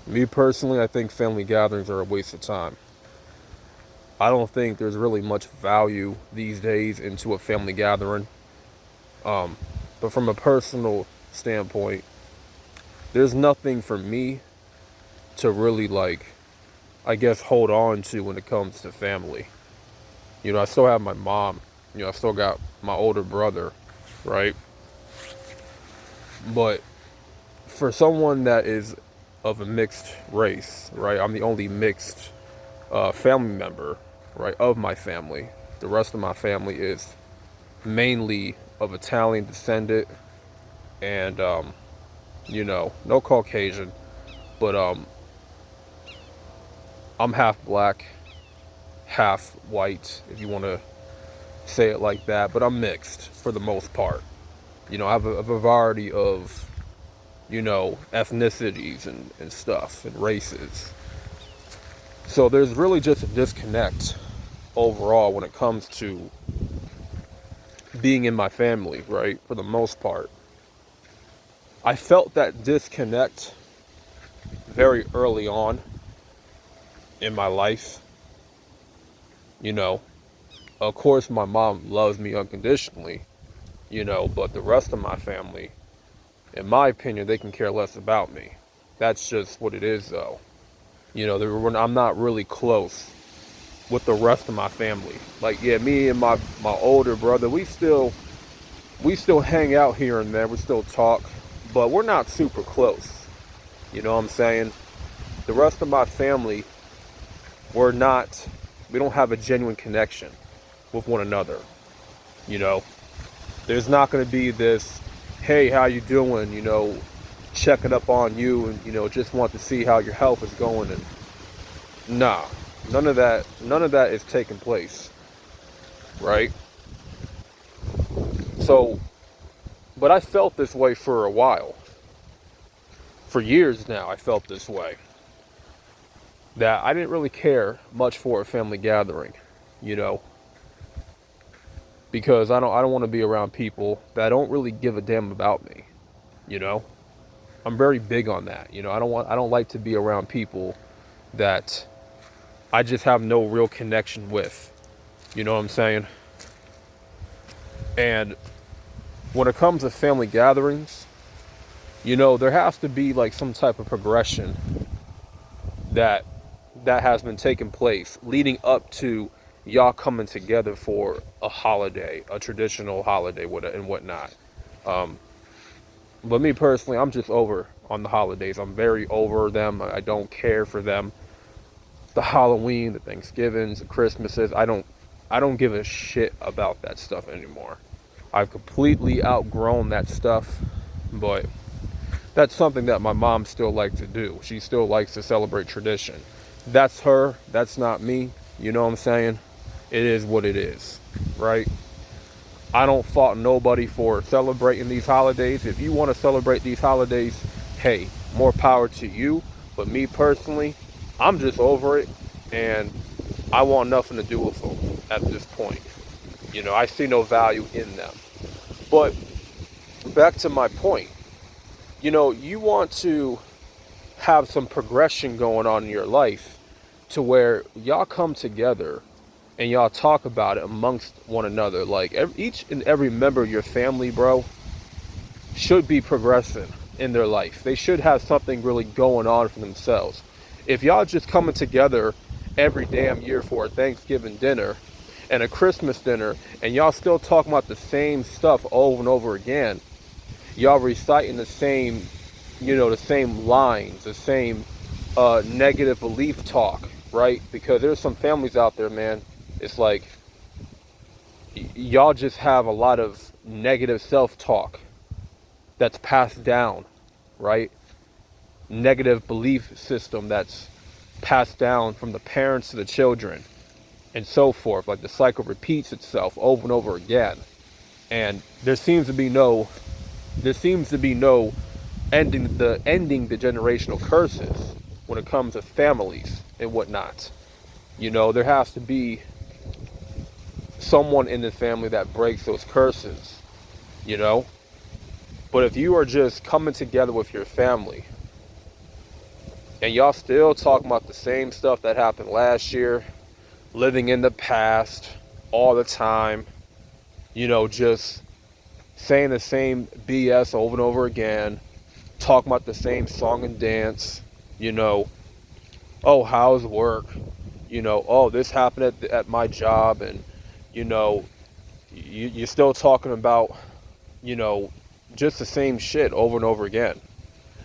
Me personally, I think family gatherings are a waste of time. I don't think there's really much value these days into a family gathering. But from a personal standpoint, there's nothing for me to really I guess, hold on to when it comes to family. I still have my mom. I still got my older brother, right? But for someone that is of a mixed race, right? I'm the only mixed family member, right, of my family. The rest of my family is mainly of Italian descendant, and no Caucasian, but I'm half black, half white, if you want to say it like that. But I'm mixed for the most part. I have a variety of ethnicities and stuff and races. So there's really just a disconnect overall when it comes to being in my family, right? For the most part, I felt that disconnect very early on in my life. You know, of course, my mom loves me unconditionally, but the rest of my family, in my opinion, they can care less about me. That's just what it is, though. I'm not really close with the rest of my family. Like, yeah, me and my older brother, we still hang out here and there. We still talk, but we're not super close. You know what I'm saying? The rest of my family, we're not. We don't have a genuine connection with one another. You know, there's not going to be this, hey, how you doing? Checking up on you and just want to see how your health is going. And nah, none of that is taking place, right? So, but I felt this way for a while. For years now, I felt this way. That I didn't really care much for a family gathering, you know, because I don't want to be around people that don't really give a damn about me, you know? I'm very big on that. I don't like to be around people that I just have no real connection with. You know what I'm saying? And when it comes to family gatherings, there has to be like some type of progression that has been taking place leading up to y'all coming together for a holiday, a traditional holiday and whatnot. But me personally, I'm just over on the holidays. I'm very over them. I don't care for them. The Halloween, the Thanksgivings, the Christmases, I don't give a shit about that stuff anymore. I've completely outgrown that stuff, but that's something that my mom still likes to do. She still likes to celebrate tradition. That's her, that's not me. You know what I'm saying? It is what it is, right? I don't fault nobody for celebrating these holidays. If you want to celebrate these holidays, hey, more power to you. But me personally, I'm just over it, and I want nothing to do with them at this point. I see no value in them. But back to my point, you want to have some progression going on in your life to where y'all come together and y'all talk about it amongst one another. Like each and every member of your family, bro, should be progressing in their life. They should have something really going on for themselves. If y'all just coming together every damn year for a Thanksgiving dinner and a Christmas dinner and y'all still talking about the same stuff over and over again, y'all reciting the same lines, the same negative belief talk, right? Because there's some families out there, man. It's like y'all just have a lot of negative self-talk that's passed down, right? Negative belief system that's passed down from the parents to the children and so forth. Like the cycle repeats itself over and over again. And there seems to be no ending the generational curses when it comes to families and whatnot. There has to be someone in the family that breaks those curses, you know? But if you are just coming together with your family And y'all still talking about the same stuff that happened last year, living in the past all the time, just saying the same BS over and over again, talking about the same song and dance, you know, oh, how's work? Oh, this happened at my job, and, you know, you're still talking about, you know, just the same shit over and over again.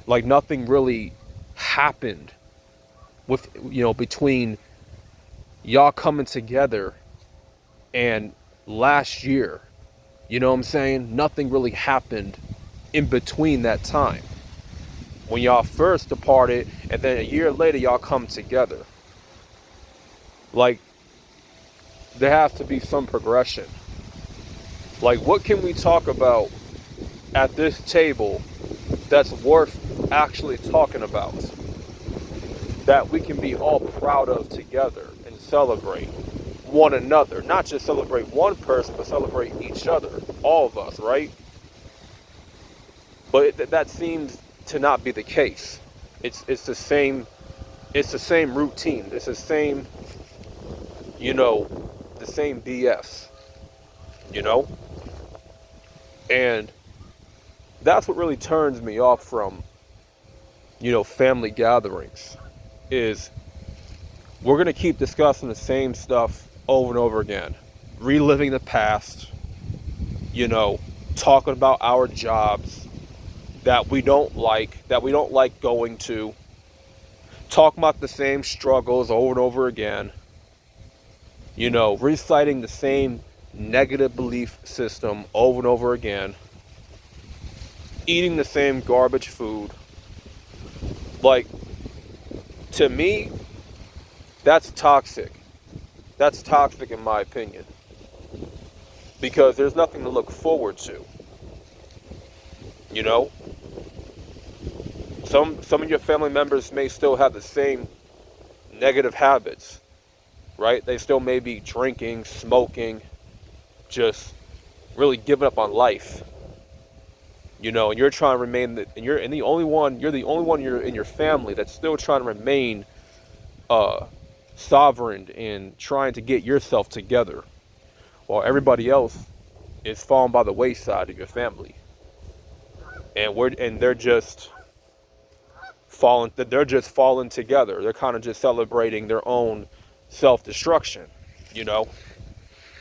Like nothing really happened with, between y'all coming together and last year. You know what I'm saying? Nothing really happened in between that time. When y'all first departed, and then a year later, y'all come together. Like, there has to be some progression. Like, what can we talk about at this table that's worth actually talking about? That we can be all proud of together and celebrate one another. Not just celebrate one person, but celebrate each other. All of us, right? But that seems to not be the case. It's the same. It's the same routine. It's the same, the same BS. You know, and that's what really turns me off from, family gatherings. Is we're gonna keep discussing the same stuff over and over again, reliving the past. Talking about our jobs that we don't like going to, talking about the same struggles over and over again, reciting the same negative belief system over and over again, eating the same garbage food. Like, to me, that's toxic. That's toxic in my opinion. Because there's nothing to look forward to. Some of your family members may still have the same negative habits, right? They still may be drinking, smoking, just really giving up on life. And you're trying to remain you're the only one you're in your family that's still trying to remain sovereign and trying to get yourself together, while everybody else is falling by the wayside of your family. And they're just falling together. They're kind of just celebrating their own self-destruction,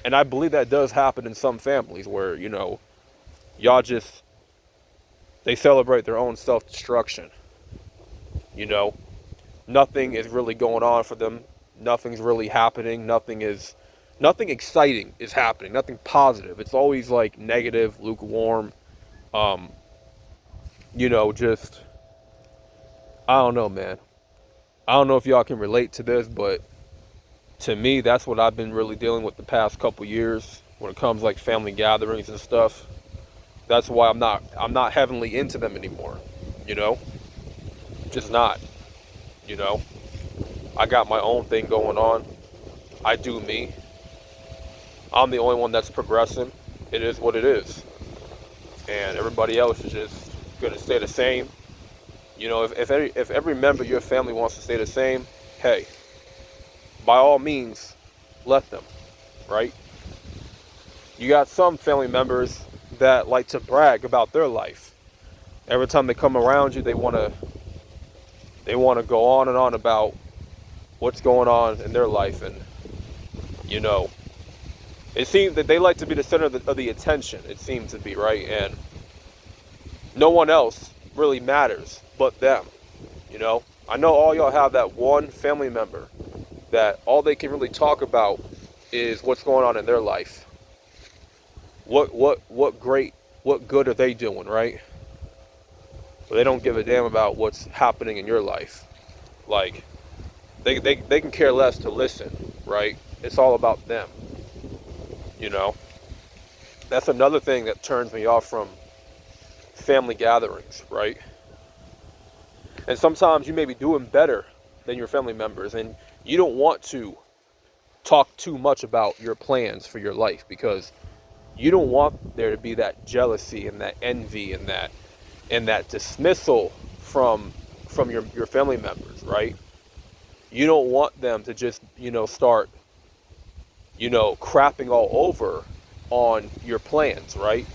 And I believe that does happen in some families where, y'all just, they celebrate their own self-destruction. Nothing is really going on for them. Nothing's really happening. Nothing exciting is happening. Nothing positive. It's always like negative, lukewarm. Just, I don't know, man. I don't know if y'all can relate to this, but to me, that's what I've been really dealing with the past couple years when it comes like family gatherings and stuff. That's why I'm not heavily into them anymore. Just not. I got my own thing going on. I do me. I'm the only one that's progressing. It is what it is. And everybody else is just gonna stay the same. If every member of your family wants to stay the same, hey, by all means, let them, right? You got some family members that like to brag about their life. Every time they come around you, they want to go on and on about what's going on in their life, and it seems that they like to be the center of the attention. It seems to be, right, and no one else really matters but them. I know all y'all have that one family member that all they can really talk about is what's going on in their life. What good are they doing, right? But they don't give a damn about what's happening in your life. Like, they can care less to listen, right? It's all about them. That's another thing that turns me off from family gatherings, right? And sometimes you may be doing better than your family members, and you don't want to talk too much about your plans for your life, because you don't want there to be that jealousy and that envy and that dismissal from from your family members, right? You don't want them to just, start, crapping all over on your plans, right?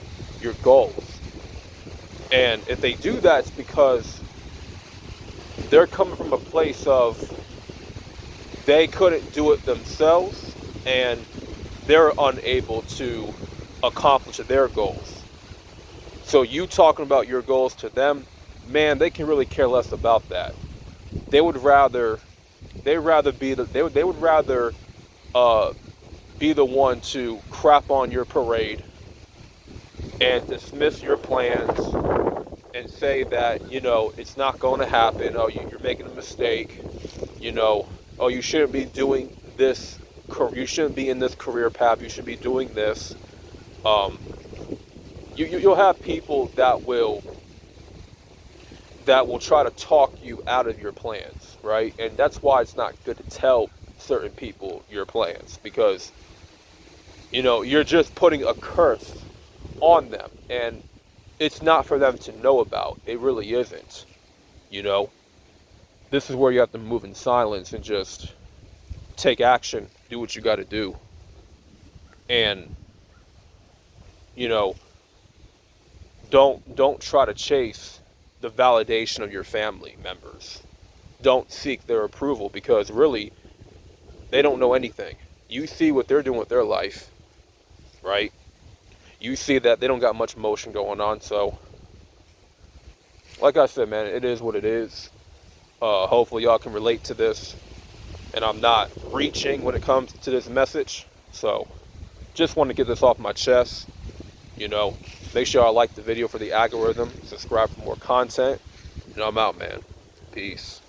Your goals. And if they do that, it's because they're coming from a place of they couldn't do it themselves and they're unable to accomplish their goals. So you talking about your goals to them, man, they can really care less about that. They would rather be the one to crap on your parade and dismiss your plans and say that, it's not going to happen. Oh, you're making a mistake. Oh, you shouldn't be doing this. You shouldn't be in this career path. You should be doing this. You'll have people that will try to talk you out of your plans, right? And that's why it's not good to tell certain people your plans, because you're just putting a curse on them, and it's not for them to know about. It really isn't. This is where you have to move in silence and just take action, do what you got to do. And don't try to chase the validation of your family members. Don't seek their approval, because really they don't know anything. You see what they're doing with their life, right? You see that they don't got much motion going on. So like I said, man, it is what it is. Hopefully y'all can relate to this, and I'm not reaching when it comes to this message. So just want to get this off my chest. Make sure y'all like the video for the algorithm, subscribe for more content, and I'm out, man. Peace.